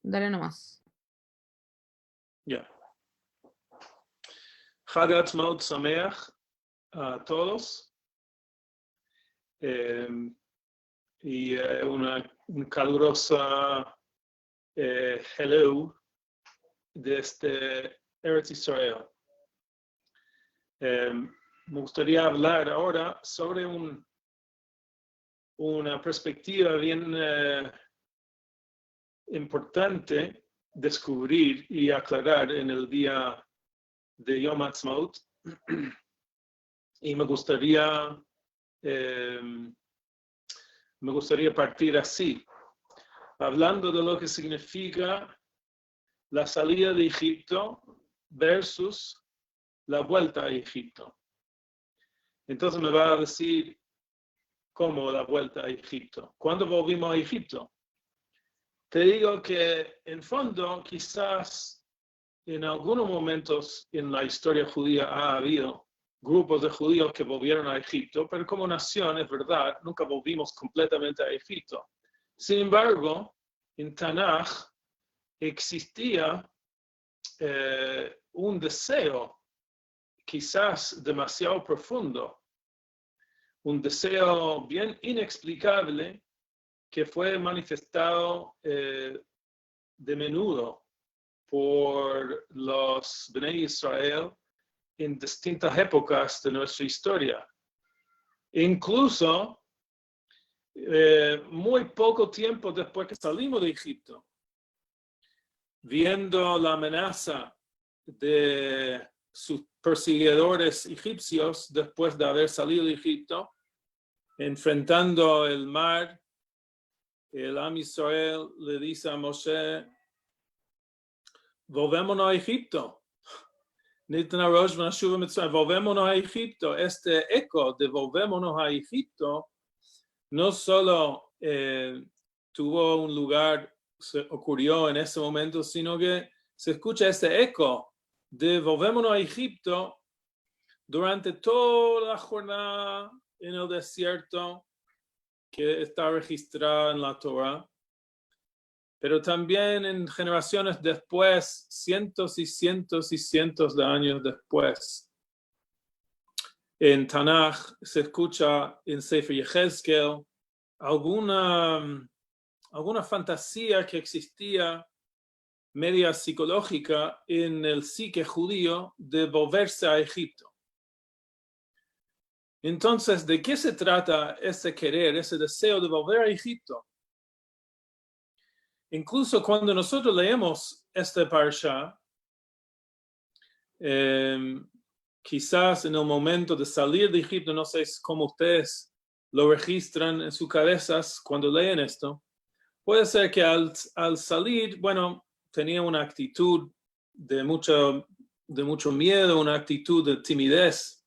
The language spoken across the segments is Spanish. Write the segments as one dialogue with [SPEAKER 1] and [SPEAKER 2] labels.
[SPEAKER 1] Dale nomás.
[SPEAKER 2] Ya. Chag Ha'atzmaut Sameach a todos. Y una calurosa hello desde Eretz Israel. Me gustaría hablar ahora sobre una perspectiva bien importante descubrir y aclarar en el día de Yom Ha'atzmaut. Y me gustaría partir así, hablando de lo que significa la salida de Egipto versus la vuelta a Egipto. Entonces me va a decir cómo la vuelta a Egipto. ¿Cuándo volvimos a Egipto? Te digo que en fondo quizás en algunos momentos en la historia judía ha habido grupos de judíos que volvieron a Egipto, pero como nación, es verdad, nunca volvimos completamente a Egipto. Sin embargo, en Tanaj existía un deseo quizás demasiado profundo, un deseo bien inexplicable que fue manifestado de menudo por los Bnei Israel en distintas épocas de nuestra historia. Incluso muy poco tiempo después que salimos de Egipto, viendo la amenaza de sus perseguidores egipcios después de haber salido de Egipto, enfrentando el mar, el Am Israel le dice a Moshe: volvémonos a Egipto. Volvémonos a Egipto. Este eco de volvémonos a Egipto no solo tuvo un lugar, ocurrió en ese momento, sino que se escucha este eco de volvémonos a Egipto durante toda la jornada en el desierto que está registrada en la Torah, pero también en generaciones después, cientos y cientos y cientos de años después. En Tanaj se escucha en Sefer Yehezkel alguna fantasía que existía media psicológica en el psique judío de volverse a Egipto. Entonces, ¿de qué se trata ese querer, ese deseo de volver a Egipto? Incluso cuando nosotros leemos este parsha, quizás en el momento de salir de Egipto, no sé cómo ustedes lo registran en sus cabezas cuando leen esto, puede ser que al salir, bueno, tenía una actitud de mucho miedo, una actitud de timidez,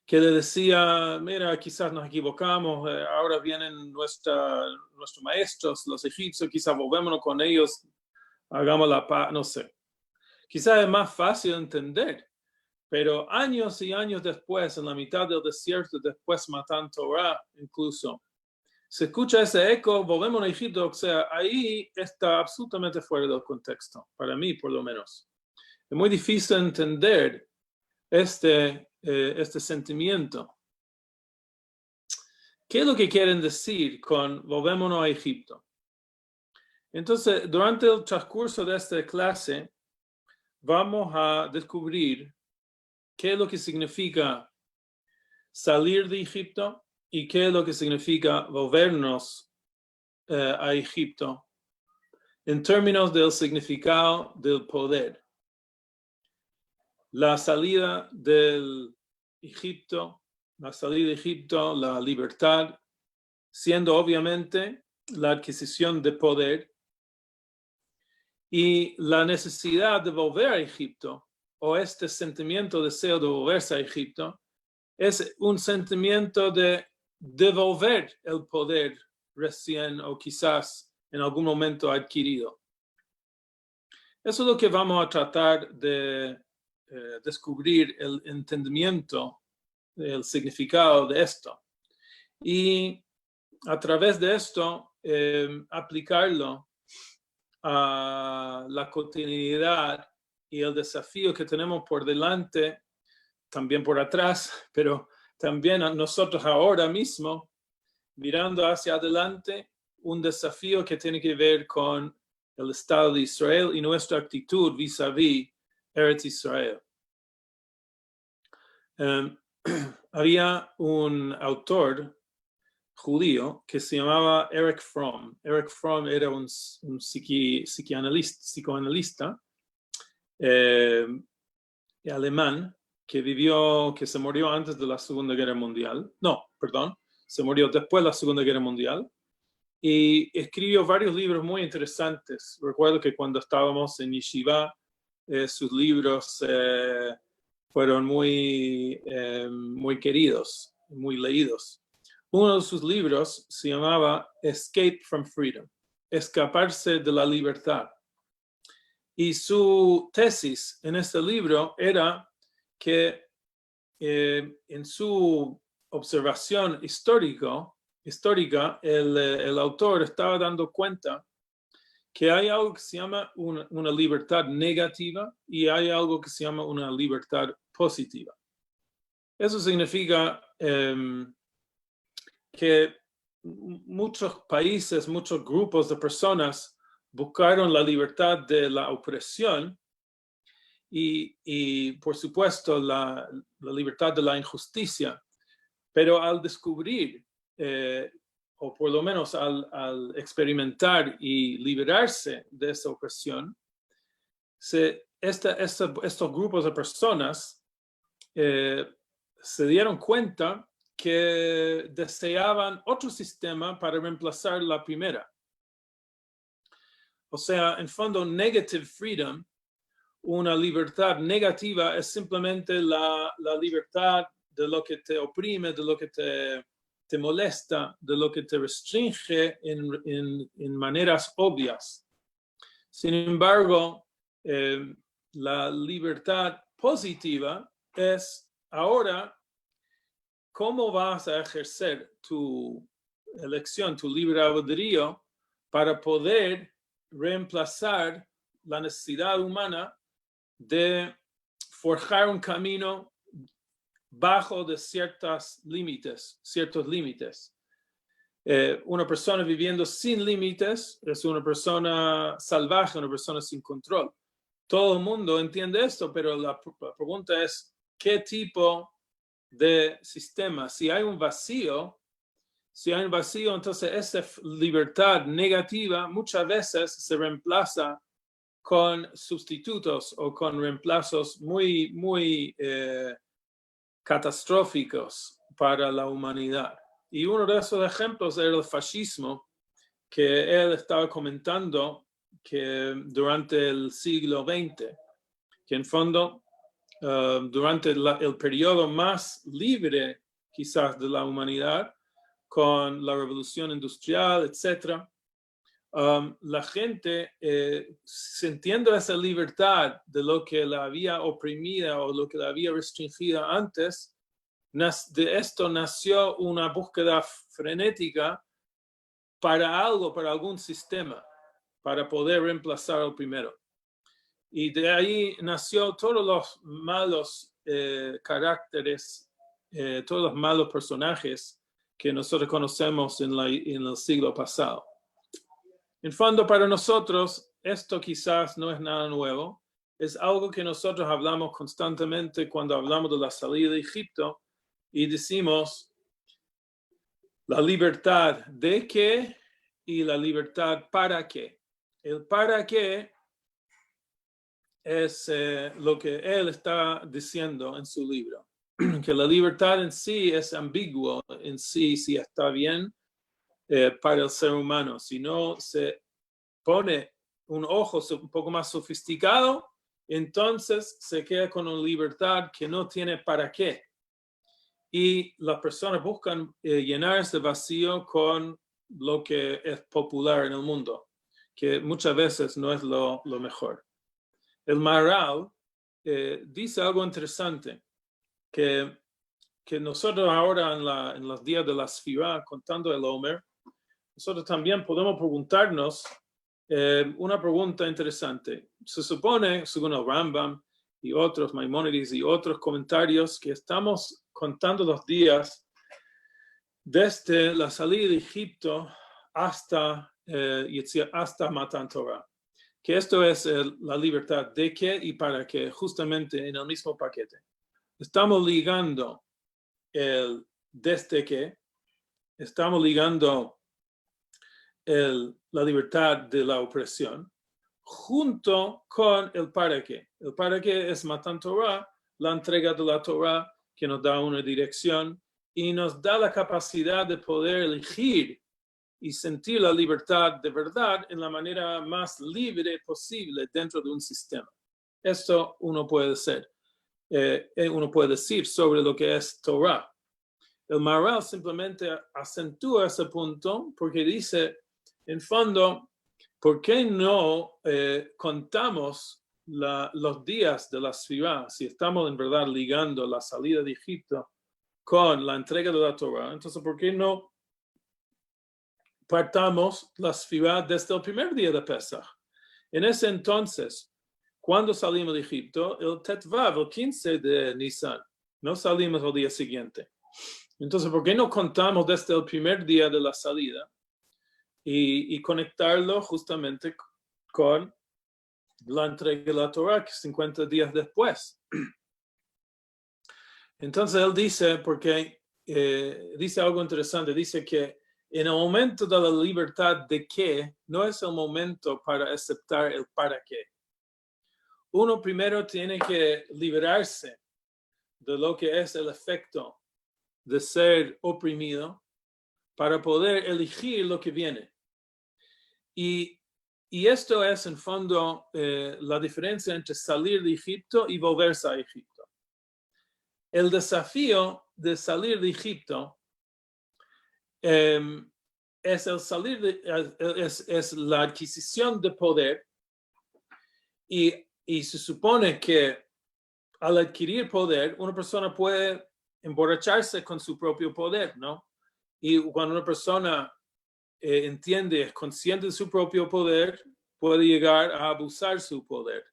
[SPEAKER 2] que le decía: mira, quizás nos equivocamos, ahora vienen nuestros maestros, los egipcios, quizás volvémonos con ellos, hagamos la paz, no sé. Quizás es más fácil entender, pero años y años después, en la mitad del desierto, después Matan Torah incluso, se escucha ese eco, volvemos a Egipto, o sea, ahí está absolutamente fuera del contexto, para mí por lo menos. Es muy difícil entender este sentimiento. ¿Qué es lo que quieren decir con volvémonos a Egipto? Entonces, durante el transcurso de esta clase, vamos a descubrir qué es lo que significa salir de Egipto y qué es lo que significa volvernos a Egipto en términos del significado del poder. La salida de Egipto, la libertad, siendo obviamente la adquisición de poder, y la necesidad de volver a Egipto, o este sentimiento, deseo de volverse a Egipto, es un sentimiento de devolver el poder recién o quizás en algún momento adquirido. Eso es lo que vamos a tratar de descubrir, el entendimiento, el significado de esto. Y a través de esto, aplicarlo a la cotidianidad y el desafío que tenemos por delante, también por atrás, pero también a nosotros ahora mismo, mirando hacia adelante, un desafío que tiene que ver con el Estado de Israel y nuestra actitud vis-a-vis Eretz Israel. Había un autor judío que se llamaba Erich Fromm. Erich Fromm era un psicoanalista alemán que se murió antes de la Segunda Guerra Mundial. No, perdón, se murió después de la Segunda Guerra Mundial. Y escribió varios libros muy interesantes. Recuerdo que cuando estábamos en Yeshiva, sus libros fueron muy queridos, muy leídos. Uno de sus libros se llamaba Escape from Freedom, escaparse de la libertad. Y su tesis en este libro era que en su observación histórica, el autor estaba dando cuenta que hay algo que se llama una libertad negativa y hay algo que se llama una libertad positiva. Eso significa que muchos países, muchos grupos de personas buscaron la libertad de la opresión y por supuesto, la libertad de la injusticia. Pero al descubrir, o por lo menos al experimentar y liberarse de esa opresión, estos grupos de personas se dieron cuenta que deseaban otro sistema para reemplazar la primera. O sea, en fondo, negative freedom, una libertad negativa, es simplemente la libertad de lo que te oprime, de lo que te molesta, de lo que te restringe en maneras obvias. Sin embargo, la libertad positiva es ahora cómo vas a ejercer tu elección, tu libre albedrío, para poder reemplazar la necesidad humana de forjar un camino bajo de ciertos límites. Una persona viviendo sin límites es una persona salvaje, una persona sin control. Todo el mundo entiende esto, pero la pregunta es, ¿qué tipo de sistema? Si hay un vacío, entonces esa libertad negativa muchas veces se reemplaza con sustitutos o con reemplazos muy catastróficos para la humanidad. Y uno de esos ejemplos era el fascismo, que él estaba comentando que durante el siglo XX, que en fondo durante el periodo más libre quizás de la humanidad, con la revolución industrial, etc., la gente, sintiendo esa libertad de lo que la había oprimida o lo que la había restringido antes, de esto nació una búsqueda frenética para algún sistema, para poder reemplazar al primero. Y de ahí nació todos los malos caracteres, todos los malos personajes que nosotros conocemos en el siglo pasado. En fondo, para nosotros, esto quizás no es nada nuevo. Es algo que nosotros hablamos constantemente cuando hablamos de la salida de Egipto y decimos la libertad de qué y la libertad para qué. El para qué es lo que él está diciendo en su libro, que la libertad en sí es ambiguo en sí, si está bien para el ser humano, si no se pone un ojo un poco más sofisticado, entonces se queda con una libertad que no tiene para qué. Y las personas buscan llenar ese vacío con lo que es popular en el mundo, que muchas veces no es lo mejor. El Maharal dice algo interesante, que nosotros ahora en los días de la Sfirá, contando el Omer, nosotros también podemos preguntarnos Una pregunta interesante. Se supone, según el Rambam y otros, Maimónides y otros comentarios, que estamos contando los días desde la salida de Egipto hasta Matan Torah. Que esto es la libertad de qué y para qué, justamente en el mismo paquete. Estamos ligando el desde qué, estamos ligando la libertad de la opresión, junto con el para qué. El para qué es Matan Torah, la entrega de la Torah, que nos da una dirección y nos da la capacidad de poder elegir y sentir la libertad de verdad en la manera más libre posible dentro de un sistema. Esto uno puede decir sobre lo que es Torah. El Maharal simplemente acentúa ese punto porque dice, en fondo, ¿por qué no contamos los días de la Sfirá? Si estamos en verdad ligando la salida de Egipto con la entrega de la Torah, entonces ¿por qué no partamos la Sfirá desde el primer día de Pesach? En ese entonces, cuando salimos de Egipto, el Tetvav, el 15 de Nisan, no salimos al día siguiente. Entonces, ¿por qué no contamos desde el primer día de la salida y conectarlo justamente con la entrega de la Torah, que es 50 días después? Entonces, él dice, porque dice algo interesante, dice que en el momento de la libertad de qué, no es el momento para aceptar el para qué. Uno primero tiene que liberarse de lo que es el efecto de ser oprimido para poder elegir lo que viene. Y esto es, en fondo, la diferencia entre salir de Egipto y volverse a Egipto. El desafío de salir de Egipto es el salir es la adquisición de poder y se supone que al adquirir poder, una persona puede emborracharse con su propio poder, ¿no? Y cuando una persona entiende, es consciente de su propio poder, puede llegar a abusar su poder.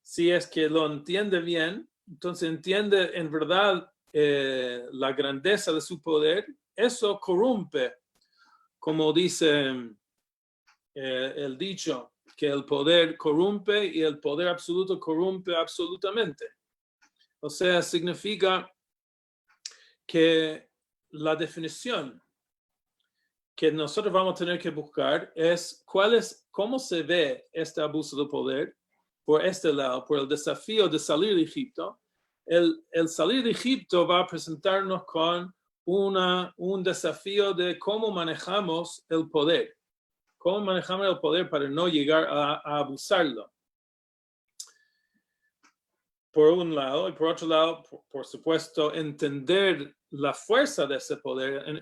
[SPEAKER 2] Si es que lo entiende bien, entonces entiende en verdad la grandeza de su poder, eso corrompe, como dice el dicho, que el poder corrompe y el poder absoluto corrompe absolutamente. O sea, significa que la definición que nosotros vamos a tener que buscar es cómo se ve este abuso de poder por este lado, por el desafío de salir de Egipto. El salir de Egipto va a presentarnos con un desafío de cómo manejamos el poder. Cómo manejamos el poder para no llegar a abusarlo. Por un lado, y por otro lado, por supuesto, entender la fuerza de ese poder,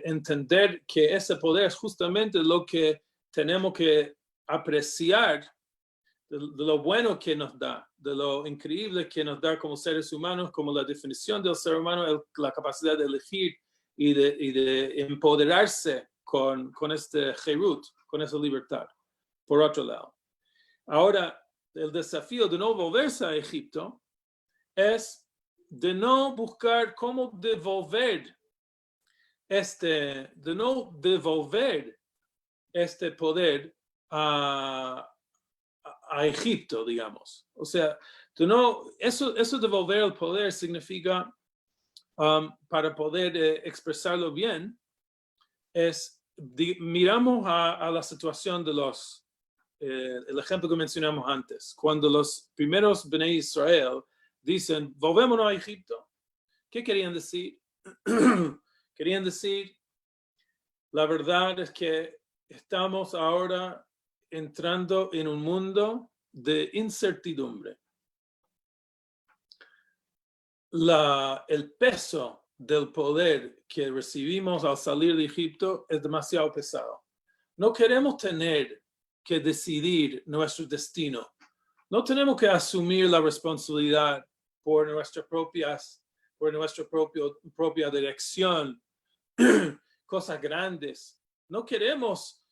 [SPEAKER 2] entender que ese poder es justamente lo que tenemos que apreciar de lo bueno que nos da, de lo increíble que nos da como seres humanos, como la definición del ser humano, la capacidad de elegir y de empoderarse con este Jerut, con esa libertad. Por otro lado. Ahora, el desafío de no volverse a Egipto es de no buscar cómo devolver este poder a Egipto, digamos. O sea, eso de devolver el poder significa, para poder expresarlo bien, miramos a la situación de el ejemplo que mencionamos antes, cuando los primeros Bnei Israel dicen, volvémonos a Egipto. ¿Qué querían decir? Querían decir, la verdad es que estamos ahora entrando en un mundo de incertidumbre. El peso del poder que recibimos al salir de Egipto es demasiado pesado. No queremos tener que decidir nuestro destino. No tenemos que asumir la responsabilidad por nuestra propia dirección, cosas grandes. No queremos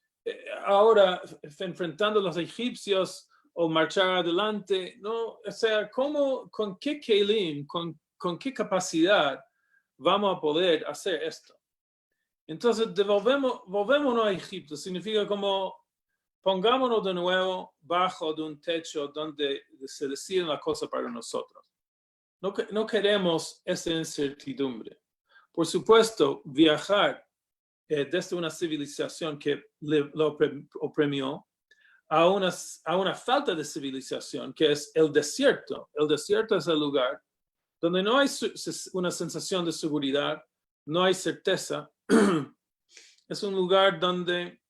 [SPEAKER 2] ahora enfrentando a los egipcios o marchar adelante, ¿no? O sea, con qué kelim, con qué capacidad vamos a poder hacer esto? Entonces, volvémonos a Egipto, significa como pongámonos de nuevo bajo de un techo donde se deciden las cosas para nosotros. No queremos esa incertidumbre. Por supuesto, viajar desde una civilización que lo oprimió a una falta de civilización, que es el desierto. El desierto es el lugar donde no hay una sensación de seguridad, no hay certeza. Es un lugar donde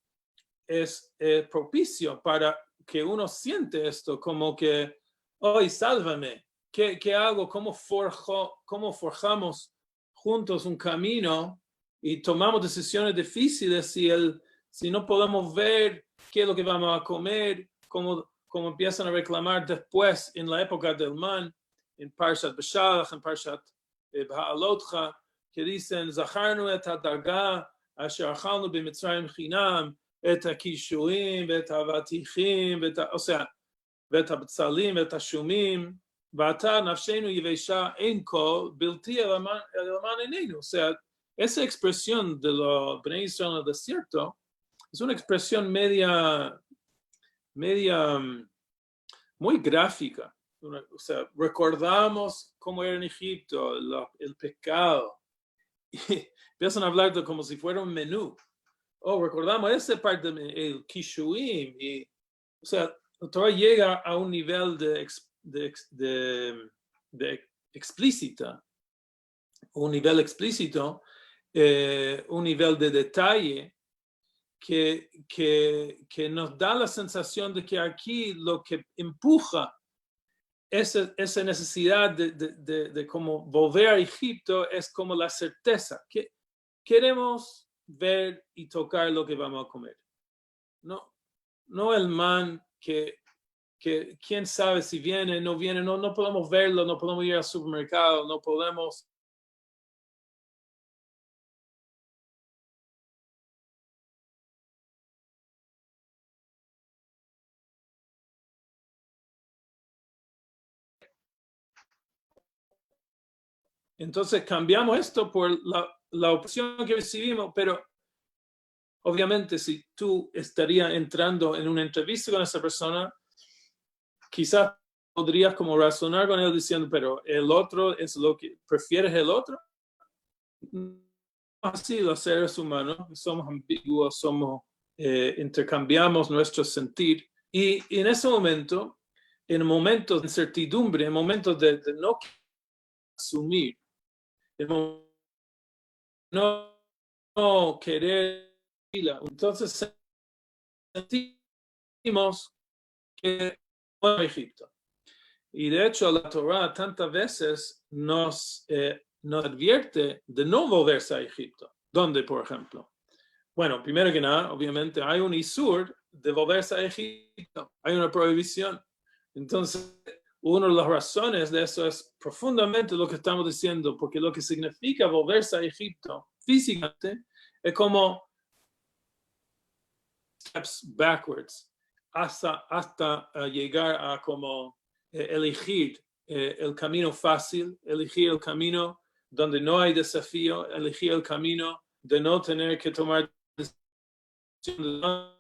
[SPEAKER 2] es propicio para que uno siente esto, como que, hoy sálvame, ¿qué hago? ¿Cómo forjamos juntos un camino y tomamos decisiones difíciles si no podemos ver qué es lo que vamos a comer, cómo empiezan a reclamar después en la época del man, en Parshat Beshalach, en Parshat Ba'alotcha, que dicen, Zacharnu et hadarga, asher achalnu b'mitzrayim chinam, את הקישואים ואת האבטיחים, o sea, ואת הבצלים ואת השומים, ועתה נפשנו יבשה אין כל בלתי למען עינינו. O sea, esa expresión de los Bnei Israel en el desierto es una expresión media muy gráfica. O sea, recordamos cómo era en Egipto, el pecado, y empiezan a hablar de como si fuera un menú. Recordamos esa parte del Kishuim, o sea, la Torah llega a un nivel de explícita, un nivel explícito, un nivel de detalle que nos da la sensación de que aquí lo que empuja esa necesidad de como volver a Egipto es como la certeza que queremos ver y tocar lo que vamos a comer. No el man que quién sabe si viene, no viene, no podemos verlo, no podemos ir al supermercado, no podemos. Entonces cambiamos esto por la opción que recibimos, pero obviamente si tú estarías entrando en una entrevista con esa persona, quizás podrías como razonar con él diciendo, pero el otro es lo que, ¿prefieres el otro? Así los seres humanos, somos ambiguos, intercambiamos nuestro sentir y en ese momento, en momentos de incertidumbre, en momentos de no asumir, no querer, entonces sentimos que no es Egipto. Y de hecho la Torah tantas veces nos advierte de no volverse a Egipto. ¿Dónde, por ejemplo? Bueno, primero que nada, obviamente hay un isur de volverse a Egipto. Hay una prohibición. Entonces, una de las razones de eso es profundamente lo que estamos diciendo, porque lo que significa volverse a Egipto físicamente es como steps backwards hasta llegar a como elegir el camino fácil, elegir el camino donde no hay desafío, elegir el camino de no tener que tomar decisiones.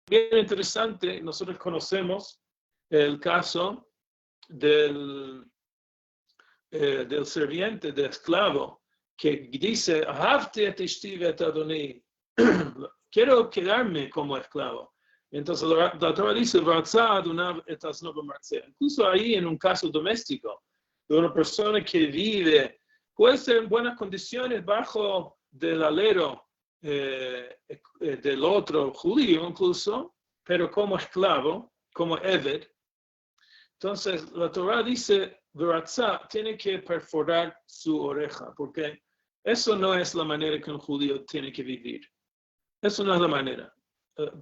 [SPEAKER 2] Bien interesante, nosotros conocemos el caso del serviente, del esclavo, que dice, quiero quedarme como esclavo. Entonces la Torah dice, incluso ahí en un caso doméstico, de una persona que vive, puede ser en buenas condiciones bajo del alero del otro judío incluso, pero como esclavo, como Eved. Entonces la Torah dice, tiene que perforar su oreja, porque eso no es la manera que un judío tiene que vivir. Eso no es la manera.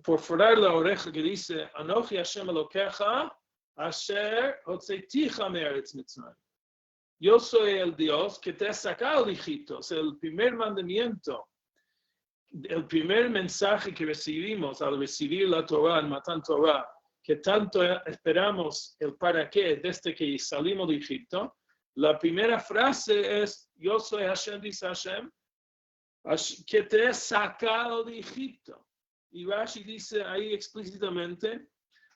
[SPEAKER 2] Perforar la oreja que dice, Anochi Hashem Elokecha, Asher Hotzeiticha me'eretz Mitzrayim. yo soy el Dios que te ha sacado de Egipto. O sea, el primer mandamiento, el primer mensaje que recibimos al recibir la Torah, el Matan Torah, que tanto esperamos el para qué desde que salimos de Egipto, la primera frase es, yo soy Hashem, dice Hashem, que te he sacado de Egipto. Y Rashi dice ahí explícitamente,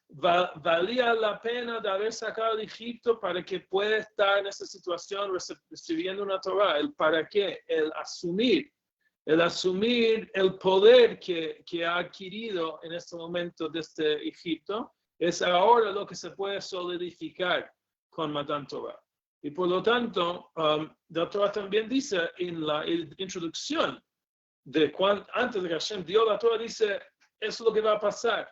[SPEAKER 2] valía la pena de haber sacado de Egipto para que pueda estar en esa situación recibiendo una Torah. El para qué, el asumir el poder que ha adquirido en este momento desde Egipto, es ahora lo que se puede solidificar con Matan Torah. Y por lo tanto, la Torah también dice en la introducción, antes de que Hashem dio la Torah, dice, eso es lo que va a pasar.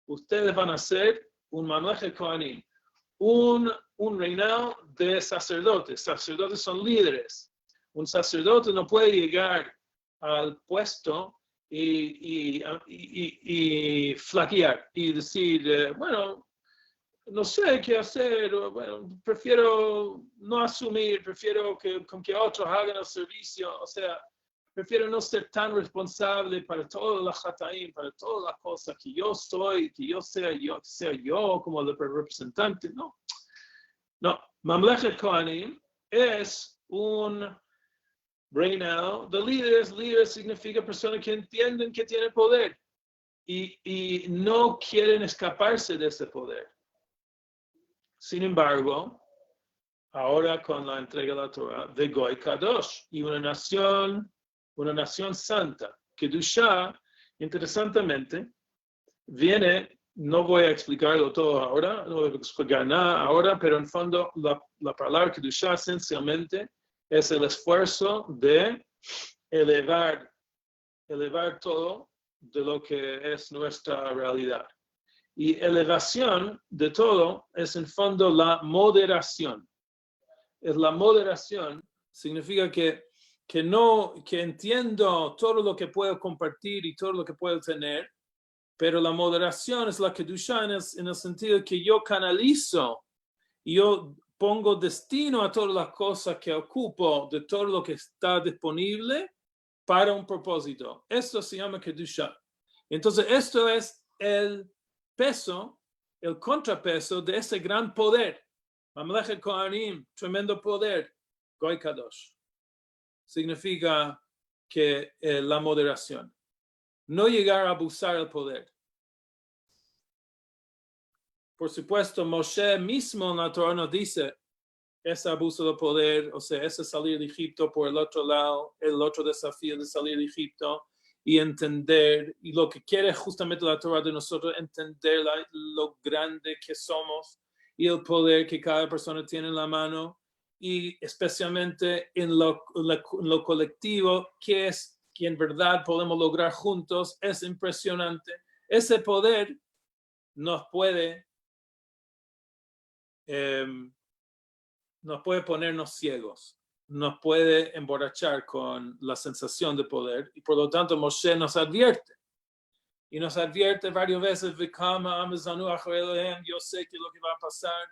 [SPEAKER 2] Ustedes van a ser un Mamlechet Kohanim, un reinado de sacerdotes. Sacerdotes son líderes. Un sacerdote no puede llegar al puesto y flaquear y decir, bueno, no sé qué hacer, bueno, prefiero no asumir, prefiero que otros hagan el servicio, o sea, prefiero no ser tan responsable para todas las hataim, para todas las cosas que yo soy, que yo sea yo como el representante, no. No, Mamlechet Kohanim es un reinado de líderes. Líderes significa personas que entienden que tienen poder y no quieren escaparse de ese poder. Sin embargo, ahora con la entrega de la Torah, de Goy Kadosh, y una nación santa, Kedushá, interesantemente, viene. No voy a explicarlo todo ahora, no voy a explicar nada ahora, pero en fondo la palabra Kedushá esencialmente es el esfuerzo de elevar todo de lo que es nuestra realidad. Y elevación de todo es en fondo la moderación. Es la moderación, significa que entiendo todo lo que puedo compartir y todo lo que puedo tener, pero la moderación es la Kedushá en el sentido que yo canalizo, yo pongo destino a todas las cosas que ocupo, de todo lo que está disponible para un propósito. Esto se llama Kedushá. Entonces, esto es el peso, el contrapeso de ese gran poder. Mamlechet Kohanim, tremendo poder. Goy Kadosh. Significa que la moderación. No llegar a abusar del poder. Por supuesto, Moshe mismo en la Torah nos dice ese abuso del poder, o sea, ese salir de Egipto por el otro lado, el otro desafío de salir de Egipto y entender, y lo que quiere justamente la Torah de nosotros, entender lo grande que somos y el poder que cada persona tiene en la mano, y especialmente en lo colectivo, que en verdad podemos lograr juntos. Es impresionante. Ese poder nos puede ponernos ciegos, nos puede emborrachar con la sensación de poder, y por lo tanto Moshe nos advierte. Y nos advierte varias veces, yo sé que lo que va a pasar,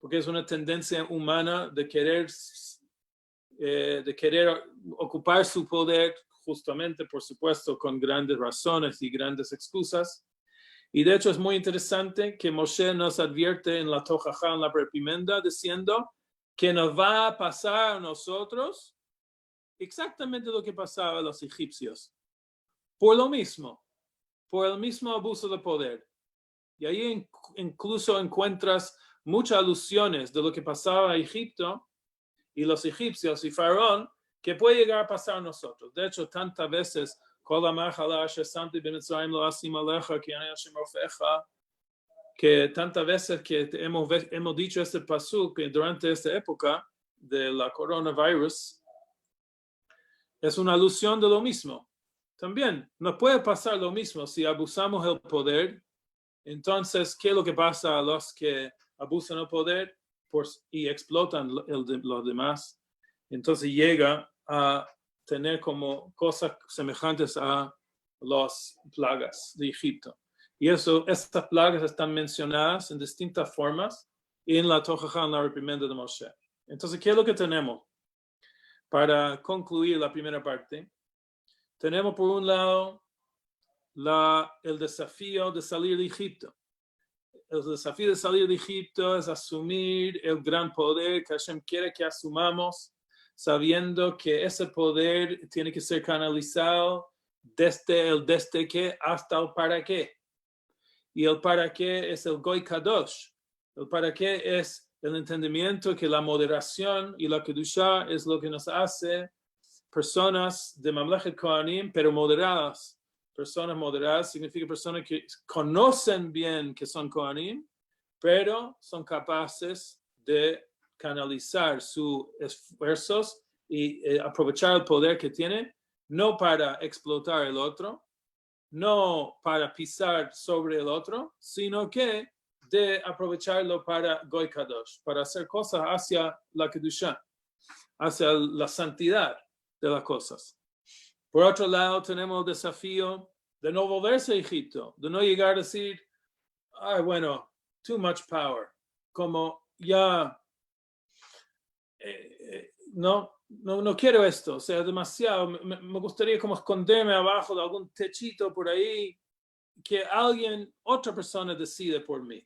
[SPEAKER 2] porque es una tendencia humana de querer ocupar su poder, justamente, por supuesto, con grandes razones y grandes excusas. Y de hecho es muy interesante que Moshe nos advierte en la Tojajá, en la reprimenda, diciendo que nos va a pasar a nosotros exactamente lo que pasaba a los egipcios. Por lo mismo, por el mismo abuso de poder. Y ahí incluso encuentras muchas alusiones de lo que pasaba a Egipto y los egipcios y Faraón, que puede llegar a pasar a nosotros. De hecho, tantas veces, que tantas veces que hemos dicho este pasuk que durante esta época de la coronavirus, es una alusión de lo mismo. También nos puede pasar lo mismo si abusamos del poder. Entonces, ¿qué es lo que pasa a los que abusan del poder y explotan los demás? Entonces llega a tener como cosas semejantes a las plagas de Egipto. Y estas plagas están mencionadas en distintas formas en la Tochacha, en la reprimenda de Moshe. Entonces, ¿qué es lo que tenemos? Para concluir la primera parte, tenemos por un lado el desafío de salir de Egipto. El desafío de salir de Egipto es asumir el gran poder que Hashem quiere que asumamos, sabiendo que ese poder tiene que ser canalizado desde el desde qué hasta el para qué. Y el para qué es el Goy Kadosh. El para qué es el entendimiento que la moderación y la Kedusha es lo que nos hace personas de Mamlechet Kohanim, pero moderadas. Personas moderadas significa personas que conocen bien que son Kohanim, pero son capaces de canalizar sus esfuerzos y aprovechar el poder que tienen, no para explotar el otro, no para pisar sobre el otro, sino que de aprovecharlo para Goy Kadosh, para hacer cosas hacia la Kedusha, hacia la santidad de las cosas. Por otro lado, tenemos el desafío de no volverse a Egipto, de no llegar a decir, ay, bueno, too much power, como ya, no quiero esto, o sea, demasiado, me gustaría como esconderme abajo de algún techito por ahí, que otra persona decide por mí.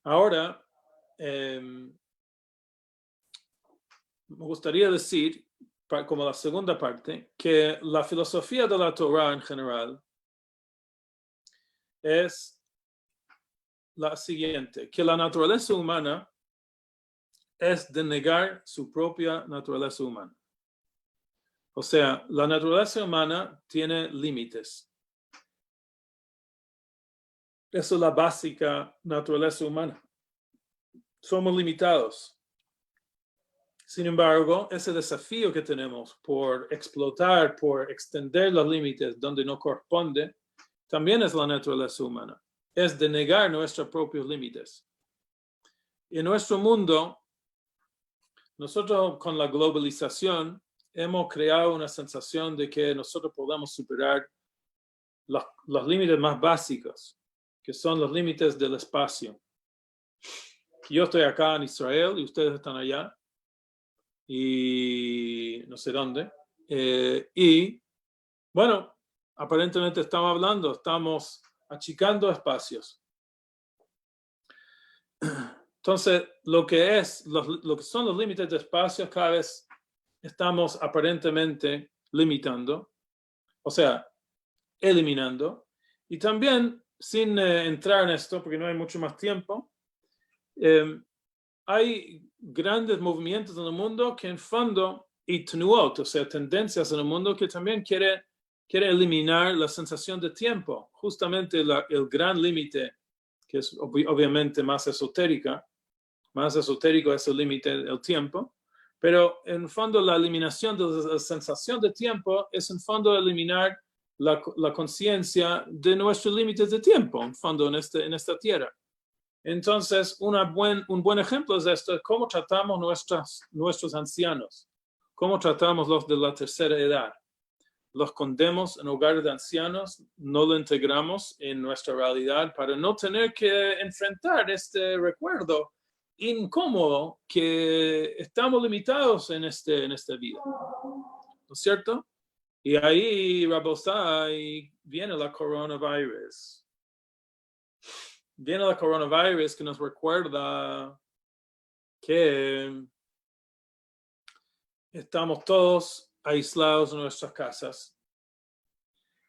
[SPEAKER 2] Ahora, me gustaría decir, como la segunda parte, que la filosofía de la Torah en general es la siguiente, que la naturaleza humana es de negar su propia naturaleza humana. O sea, la naturaleza humana tiene límites. Esa es la básica naturaleza humana. Somos limitados. Sin embargo, ese desafío que tenemos por explotar, por extender los límites donde no corresponde, también es la naturaleza humana. Es de negar nuestros propios límites. En nuestro mundo, nosotros con la globalización hemos creado una sensación de que nosotros podamos superar los límites más básicos, que son los límites del espacio. Yo estoy acá en Israel y ustedes están allá. Y no sé dónde. Y bueno, aparentemente estamos achicando espacios. Entonces, lo que son los límites de espacio, cada vez estamos aparentemente limitando, o sea, eliminando. Y también, sin entrar en esto, porque no hay mucho más tiempo, hay grandes movimientos en el mundo que en fondo, y tenuot, o sea, tendencias en el mundo que también quiere eliminar la sensación de tiempo, justamente el gran límite, que es obviamente más esotérico es el límite del tiempo, pero en fondo la eliminación de la sensación de tiempo es en fondo eliminar la conciencia de nuestros límites de tiempo, en fondo en esta tierra. Entonces, un buen ejemplo es esto, cómo tratamos nuestros ancianos, cómo tratamos los de la tercera edad. Los escondemos en hogares de ancianos, no lo integramos en nuestra realidad para no tener que enfrentar este recuerdo incómodo que estamos limitados en esta vida. ¿No es cierto? Y ahí, Rabosai, viene la coronavirus. Viene la coronavirus que nos recuerda que estamos todos aislados en nuestras casas.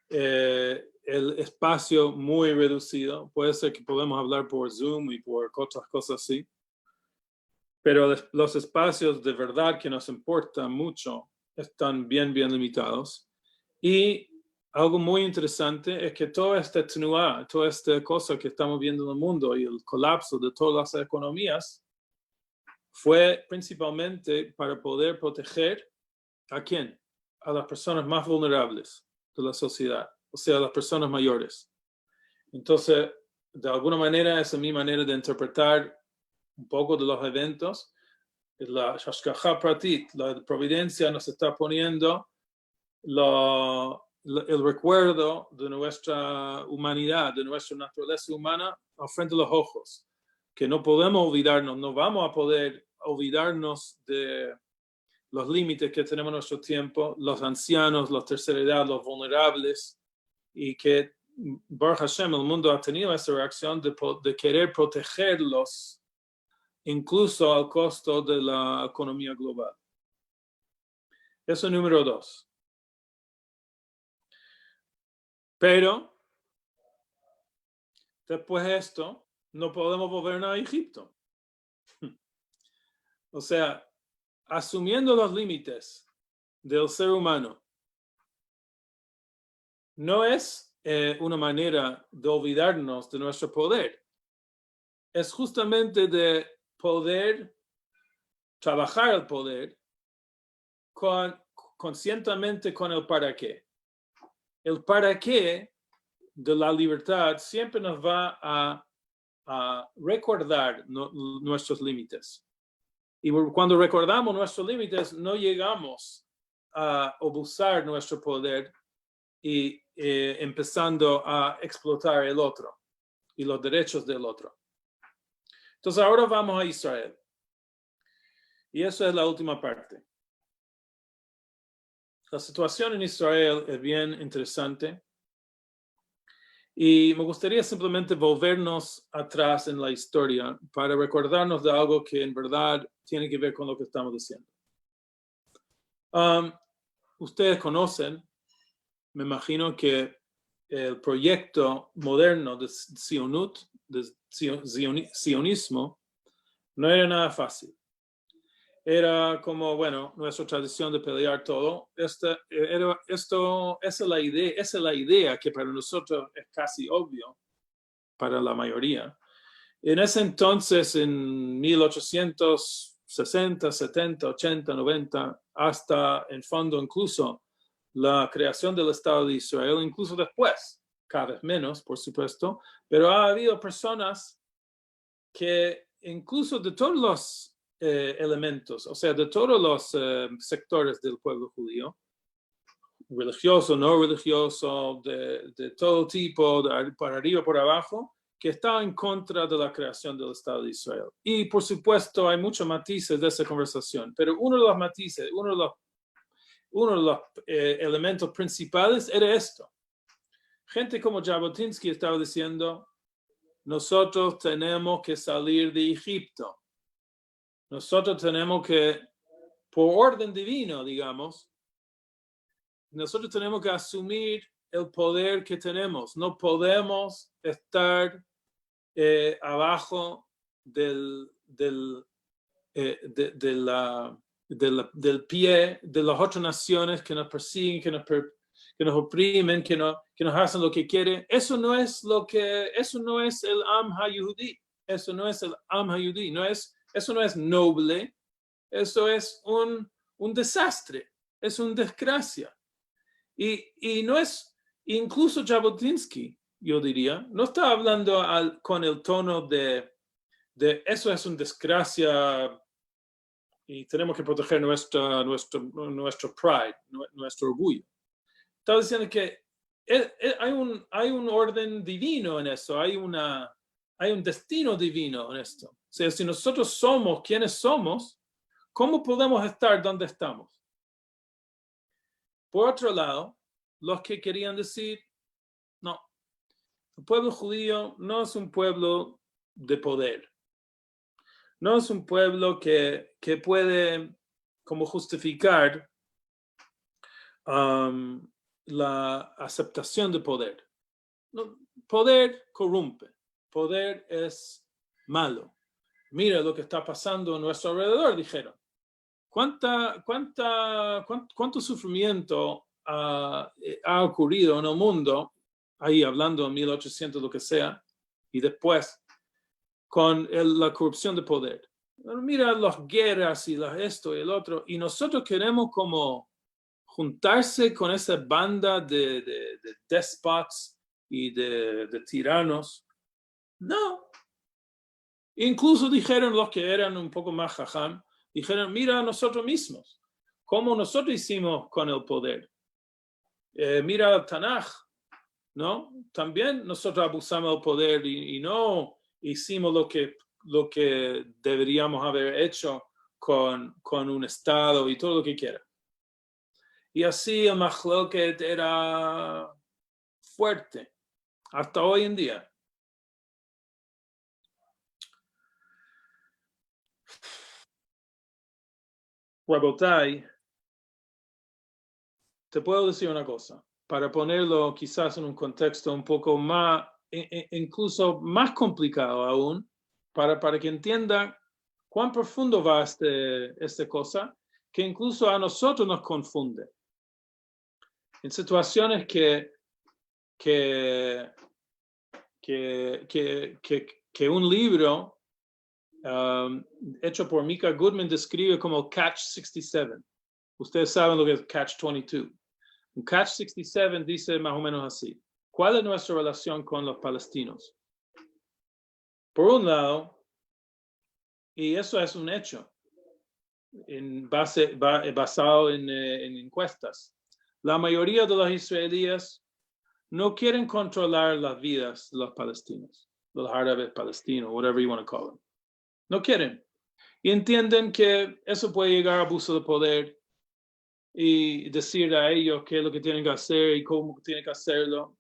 [SPEAKER 2] El espacio muy reducido. Puede ser que podemos hablar por Zoom y por otras cosas así. Pero los espacios de verdad que nos importan mucho están bien limitados. Y algo muy interesante es que toda esta tenuá, toda esta cosa que estamos viendo en el mundo y el colapso de todas las economías fue principalmente para poder proteger ¿a quién? A las personas más vulnerables de la sociedad, o sea, a las personas mayores. Entonces, de alguna manera, esa es mi manera de interpretar un poco de los eventos. La Hashgacha Pratit, la providencia nos está poniendo el recuerdo de nuestra humanidad, de nuestra naturaleza humana al frente de los ojos, que no podemos olvidarnos, no vamos a poder olvidarnos de los límites que tenemos en nuestro tiempo, los ancianos, los tercera edad, los vulnerables, y que Baruch Hashem, el mundo ha tenido esa reacción de querer protegerlos incluso al costo de la economía global. Eso es número 2. Pero, después de esto, no podemos volver a Egipto. O sea, asumiendo los límites del ser humano, no es una manera de olvidarnos de nuestro poder. Es justamente de poder trabajar el poder conscientemente con el para qué. El para qué de la libertad siempre nos va a recordar nuestros límites. Y cuando recordamos nuestros límites, no llegamos a abusar nuestro poder y empezando a explotar el otro y los derechos del otro. Entonces ahora vamos a Israel. Y eso es la última parte. La situación en Israel es bien interesante. Y me gustaría simplemente volvernos atrás en la historia para recordarnos de algo que en verdad tiene que ver con lo que estamos diciendo. Ustedes conocen, me imagino que el proyecto moderno de sionismo, no era nada fácil. Era como, bueno, nuestra tradición de pelear todo. Esa es la idea que para nosotros es casi obvio, para la mayoría. En ese entonces, en 1860, 70, 80, 90, hasta en fondo incluso la creación del Estado de Israel, incluso después, cada vez menos, por supuesto, pero ha habido personas que incluso de todos los elementos, o sea, de todos los sectores del pueblo judío, religioso, no religioso, de todo tipo, para arriba, por abajo, que está en contra de la creación del Estado de Israel. Y por supuesto hay muchos matices de esa conversación, pero uno de los matices, uno de los elementos principales era esto. Gente como Jabotinsky estaba diciendo, nosotros tenemos que salir de Egipto. Nosotros tenemos que, por orden divino, digamos, nosotros tenemos que asumir el poder que tenemos. No podemos estar abajo del pie de las otras naciones que nos persiguen, que nos oprimen, que nos hacen lo que quieren. Eso no es el Am HaYehudi. Eso no es el Am HaYehudi. Eso no es noble. Eso es un desastre. Es una desgracia. Y no es, incluso Jabotinsky, yo diría, no está hablando con el tono de eso es una desgracia y tenemos que proteger nuestro pride, nuestro orgullo. Está diciendo que hay un orden divino en eso, hay un destino divino en esto. O sea, si nosotros somos quienes somos, ¿cómo podemos estar donde estamos? Por otro lado, los que querían decir, no, el pueblo judío no es un pueblo de poder. No es un pueblo que puede como justificar la aceptación de poder. No, poder corrompe, poder es malo. Mira lo que está pasando a nuestro alrededor, dijeron. ¿Cuánto sufrimiento ha ocurrido en el mundo, ahí hablando en 1800, lo que sea, y después con la corrupción de poder? Mira las guerras y esto y el otro, y nosotros queremos como juntarse con esa banda de despots y de tiranos. No. Incluso dijeron los que eran un poco más jajam, dijeron, mira a nosotros mismos, cómo nosotros hicimos con el poder. mira el Tanaj, ¿no? También nosotros abusamos del poder y no hicimos lo que deberíamos haber hecho con un Estado y todo lo que quiera. Y así el Mahloket era fuerte hasta hoy en día. Rabotai, te puedo decir una cosa, para ponerlo quizás en un contexto un poco más, incluso más complicado aún, para que entiendan cuán profundo va esta cosa, que incluso a nosotros nos confunde. En situaciones que un libro hecho por Mika Goodman describe como Catch 67. Ustedes saben lo que es Catch 22. Un Catch 67 dice más o menos así. ¿Cuál es nuestra relación con los palestinos? Por un lado, y eso es un hecho, basado en encuestas, la mayoría de los israelíes no quieren controlar las vidas de los palestinos, los árabes palestinos, whatever you want to call them. No quieren. Y entienden que eso puede llegar a abuso de poder y decir a ellos qué es lo que tienen que hacer y cómo tienen que hacerlo.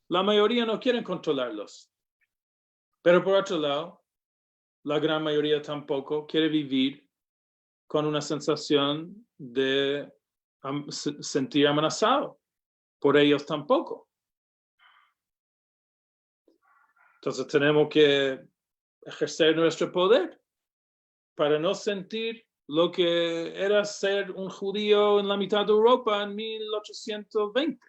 [SPEAKER 2] La mayoría no quieren controlarlos. Pero por otro lado, la gran mayoría tampoco quiere vivir con una sensación de sentir amenazado. Por ellos tampoco. Entonces tenemos que ejercer nuestro poder para no sentir lo que era ser un judío en la mitad de Europa en 1820.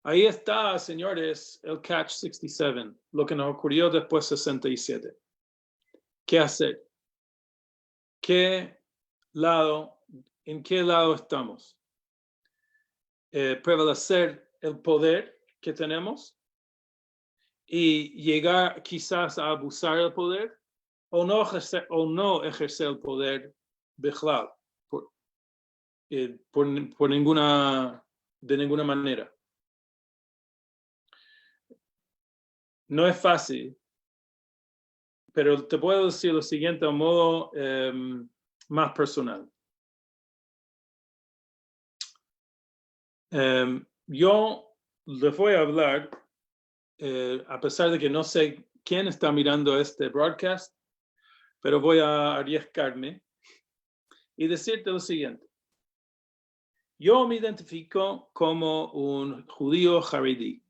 [SPEAKER 2] Ahí está, señores, el Catch 67, lo que nos ocurrió después de 67. ¿Qué hacer? ¿En qué lado estamos? Prevalecer el poder que tenemos y llegar quizás a abusar del poder o no ejercer el poder Bechlal, de ninguna manera. No es fácil, pero te puedo decir lo siguiente a un modo más personal. Yo les voy a hablar, a pesar de que no sé quién está mirando este broadcast, pero voy a arriesgarme y decirte lo siguiente. Yo me identifico como un judío Haredi.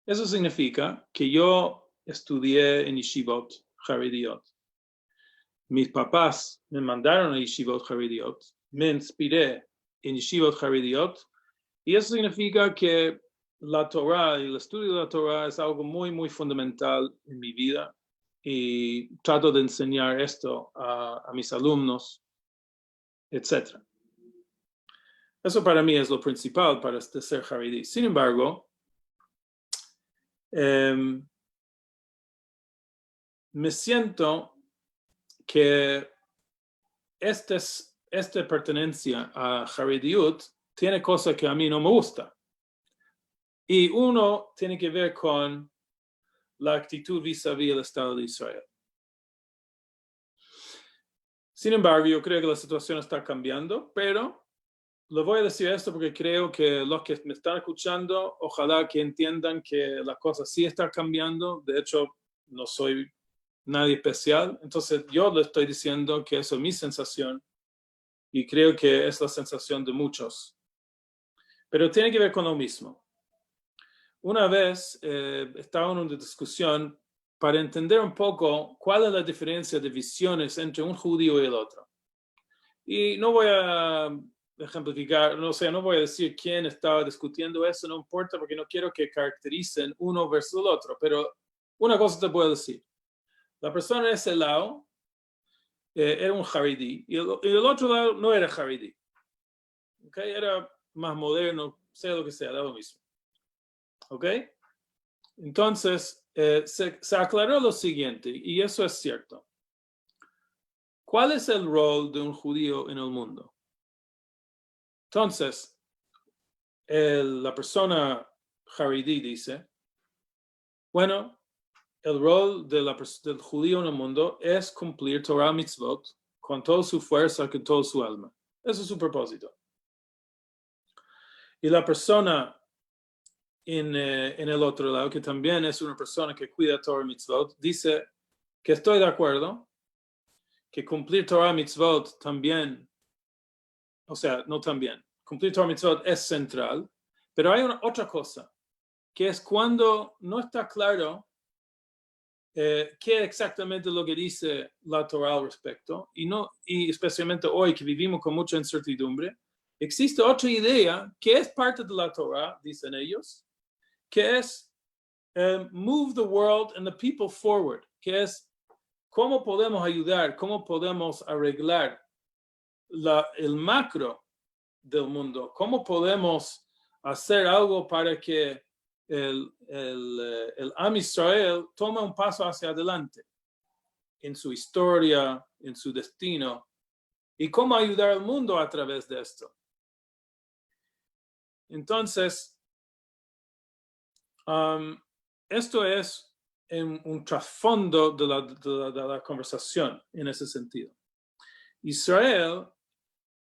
[SPEAKER 2] Eso significa que yo estudié en yeshivot Harediot. Mis papás me mandaron a yeshivot Harediot, me inspiré en yeshivot Harediot, y eso significa que la Torah y el estudio de la Torah es algo muy, muy fundamental en mi vida, y trato de enseñar esto a mis alumnos, etc. Eso para mí es lo principal para ser Haredi. Sin embargo, me siento que esta pertenencia a Harediut tiene cosas que a mí no me gustan. Y uno tiene que ver con la actitud vis-a-vis el Estado de Israel. Sin embargo, yo creo que la situación está cambiando, pero le voy a decir esto porque creo que los que me están escuchando, ojalá que entiendan que las cosas sí están cambiando. De hecho, no soy nadie especial. Entonces, yo le estoy diciendo que eso es mi sensación y creo que es la sensación de muchos. Pero tiene que ver con lo mismo. Una vez estaba en una discusión para entender un poco cuál es la diferencia de visiones entre un judío y el otro. Y no voy a ejemplificar, no voy a decir quién estaba discutiendo eso, no importa, porque no quiero que caractericen uno versus el otro, pero una cosa te puedo decir. La persona en ese lado era un Haredi y el otro lado no era Haredi. ¿Okay? Era más moderno, sea lo que sea, da lo mismo. ¿Ok? Entonces, se aclaró lo siguiente, y eso es cierto. ¿Cuál es el rol de un judío en el mundo? Entonces, la persona Haredi dice, bueno, el rol del judío en el mundo es cumplir Torah mitzvot con toda su fuerza, con toda su alma. Ese es su propósito. Y la persona en el otro lado, que también es una persona que cuida Torah mitzvot, dice que estoy de acuerdo, que cumplir Torah mitzvot también, o sea, no también, cumplir Torah mitzvot es central, pero hay otra cosa, que es cuando no está claro qué es exactamente lo que dice la Torah al respecto, y especialmente hoy que vivimos con mucha incertidumbre, existe otra idea que es parte de la Torah, dicen ellos, que es move the world and the people forward, que es cómo podemos ayudar, cómo podemos arreglar el macro del mundo, cómo podemos hacer algo para que el Am Israel tome un paso hacia adelante en su historia, en su destino, y cómo ayudar al mundo a través de esto. Entonces, esto es un trasfondo de la conversación en ese sentido. Israel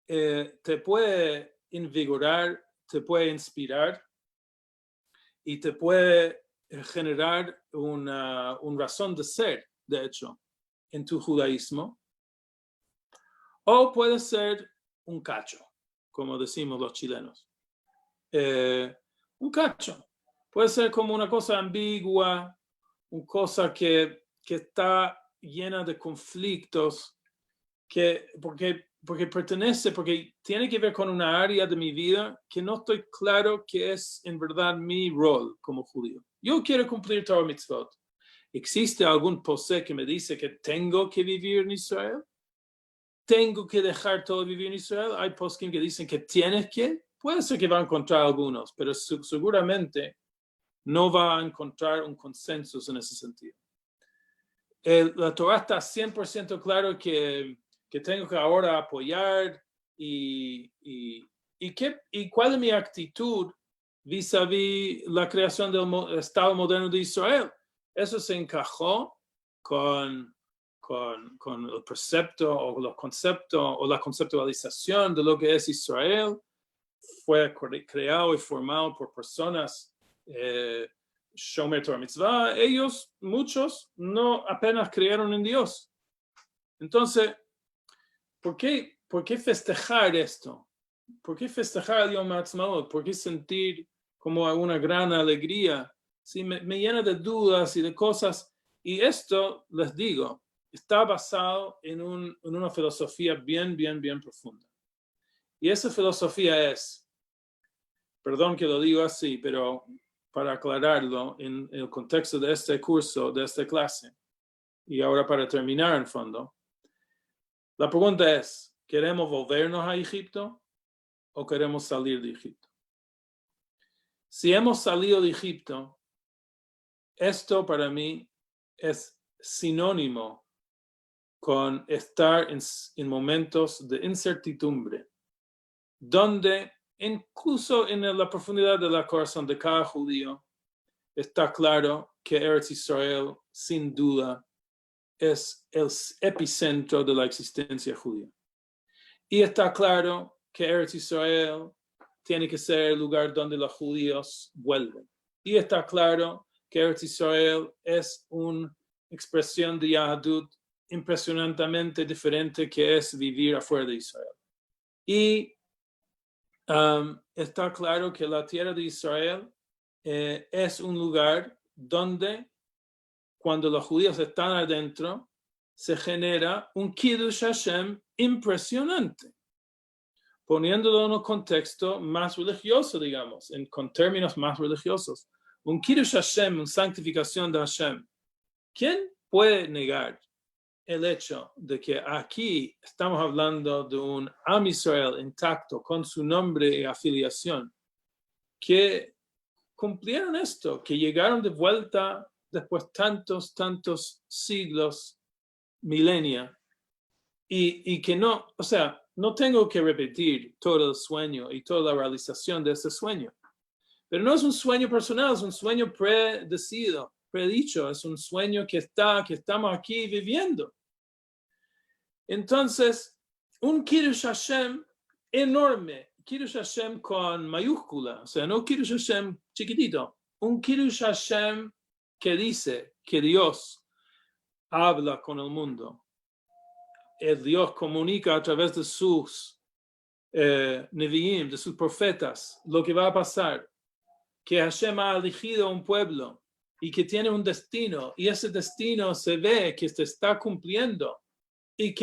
[SPEAKER 2] te puede invigorar, te puede inspirar y te puede generar una razón de ser, de hecho, en tu judaísmo. O puede ser un cacho, como decimos los chilenos. Un cacho. Puede ser como una cosa ambigua, una cosa que está llena de conflictos, porque tiene que ver con una área de mi vida que no estoy claro que es en verdad mi rol como judío. Yo quiero cumplir Torah mitzvot. ¿Existe algún posé que me dice que tengo que vivir en Israel? ¿Tengo que dejar todo vivir en Israel? Hay poskim que dicen que tienes que. Puede ser que va a encontrar algunos, pero seguramente no va a encontrar un consenso en ese sentido. La Torah está 100% claro que tengo que ahora apoyar y cuál es mi actitud vis-a-vis la creación del Estado moderno de Israel. Eso se encajó con el precepto o los conceptos o la conceptualización de lo que es Israel. Fue creado y formado por personas Shomer Torah Mitzvah. Ellos, muchos, no apenas creyeron en Dios. Entonces, ¿por qué festejar esto? ¿Por qué festejar el Yom Ha'atzmaut? ¿Por qué sentir como una gran alegría? Sí, me llena de dudas y de cosas. Y esto, les digo, está basado en una filosofía bien profunda. Y esa filosofía es, perdón que lo digo así, pero para aclararlo en el contexto de este curso, de esta clase, y ahora para terminar en fondo, la pregunta es, ¿queremos volvernos a Egipto o queremos salir de Egipto? Si hemos salido de Egipto, esto para mí es sinónimo con estar en momentos de incertidumbre, donde incluso en la profundidad del corazón de cada judío está claro que Eretz Israel, sin duda, es el epicentro de la existencia judía. Y está claro que Eretz Israel tiene que ser el lugar donde los judíos vuelven. Y está claro que Eretz Israel es una expresión de Yahadut impresionantemente diferente que es vivir afuera de Israel. Y está claro que la tierra de Israel es un lugar donde cuando los judíos están adentro se genera un Kiddush Hashem impresionante, poniéndolo en un contexto más religioso, digamos, con términos más religiosos. Un Kiddush Hashem, una santificación de Hashem. ¿Quién puede negar el hecho de que aquí estamos hablando de un Am Israel intacto con su nombre y afiliación, que cumplieron esto, que llegaron de vuelta después tantos siglos, milenia, y que no, o sea, no tengo que repetir todo el sueño y toda la realización de ese sueño. Pero no es un sueño personal, es un sueño predicho, es un sueño que estamos aquí viviendo. Entonces, un Kiddush Hashem enorme, Kiddush Hashem con mayúscula, o sea, no Kiddush Hashem chiquitito, un Kiddush Hashem que dice que Dios habla con el mundo. El Dios comunica a través de sus Nevi'im, de sus profetas, lo que va a pasar. Que Hashem ha elegido un pueblo y que tiene un destino, y ese destino se ve que se está cumpliendo, y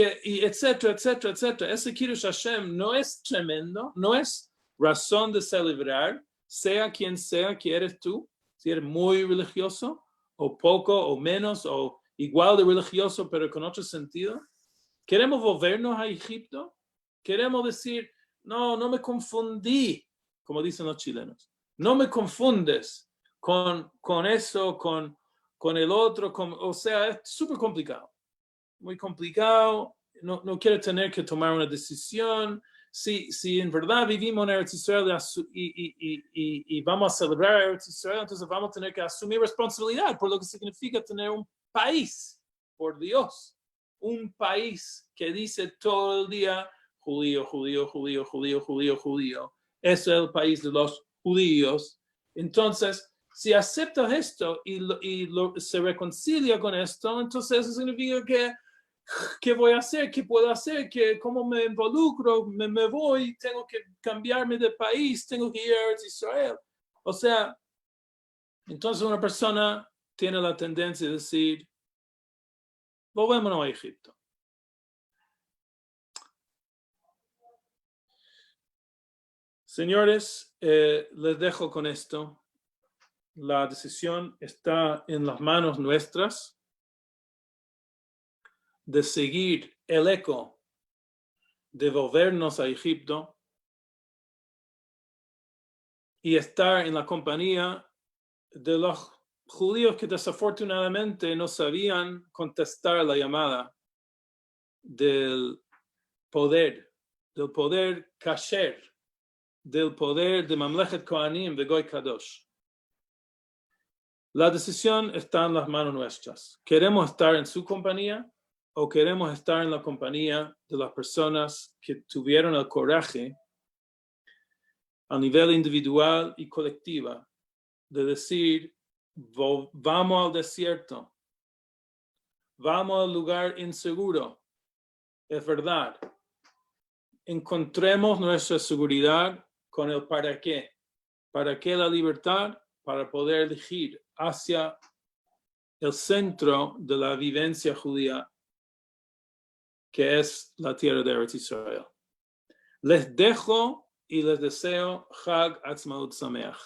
[SPEAKER 2] etcétera, etcétera, etcétera. Ese Kiddush Hashem no es tremendo, no es razón de celebrar, sea quien sea que eres tú, si eres muy religioso, o poco, o menos, o igual de religioso, pero con otro sentido. ¿Queremos volvernos a Egipto? ¿Queremos decir, no me confundí, como dicen los chilenos? No me confundes con eso, con el otro, o sea, es súper complicado, muy complicado, no quiero tener que tomar una decisión. Si en verdad vivimos en Eretz Israel y vamos a celebrar Eretz Israel, entonces vamos a tener que asumir responsabilidad por lo que significa tener un país, por Dios, un país que dice todo el día judío, judío, judío, judío, judío, judío. Ese es el país de los judíos. Entonces, si aceptas esto y se reconcilia con esto, entonces eso significa que ¿qué voy a hacer? ¿Qué puedo hacer? ¿Cómo me involucro? Me voy, tengo que cambiarme de país, tengo que ir a Israel. O sea, entonces una persona tiene la tendencia de decir, volvémonos a Egipto. Señores, les dejo con esto. La decisión está en las manos nuestras de seguir el eco, de volvernos a Egipto y estar en la compañía de los judíos que desafortunadamente no sabían contestar la llamada del poder kasher, del poder de Mamlechet Kohanim, de Goy Kadosh. La decisión está en las manos nuestras. ¿Queremos estar en su compañía o queremos estar en la compañía de las personas que tuvieron el coraje a nivel individual y colectiva de decir, vamos al desierto, vamos al lugar inseguro? Es verdad. Encontremos nuestra seguridad con el para qué. ¿Para qué la libertad? Para poder elegir hacia el centro de la vivencia judía, que es la tierra de Eretz Israel. Les dejo y les deseo Chag Atzmaut Sameach.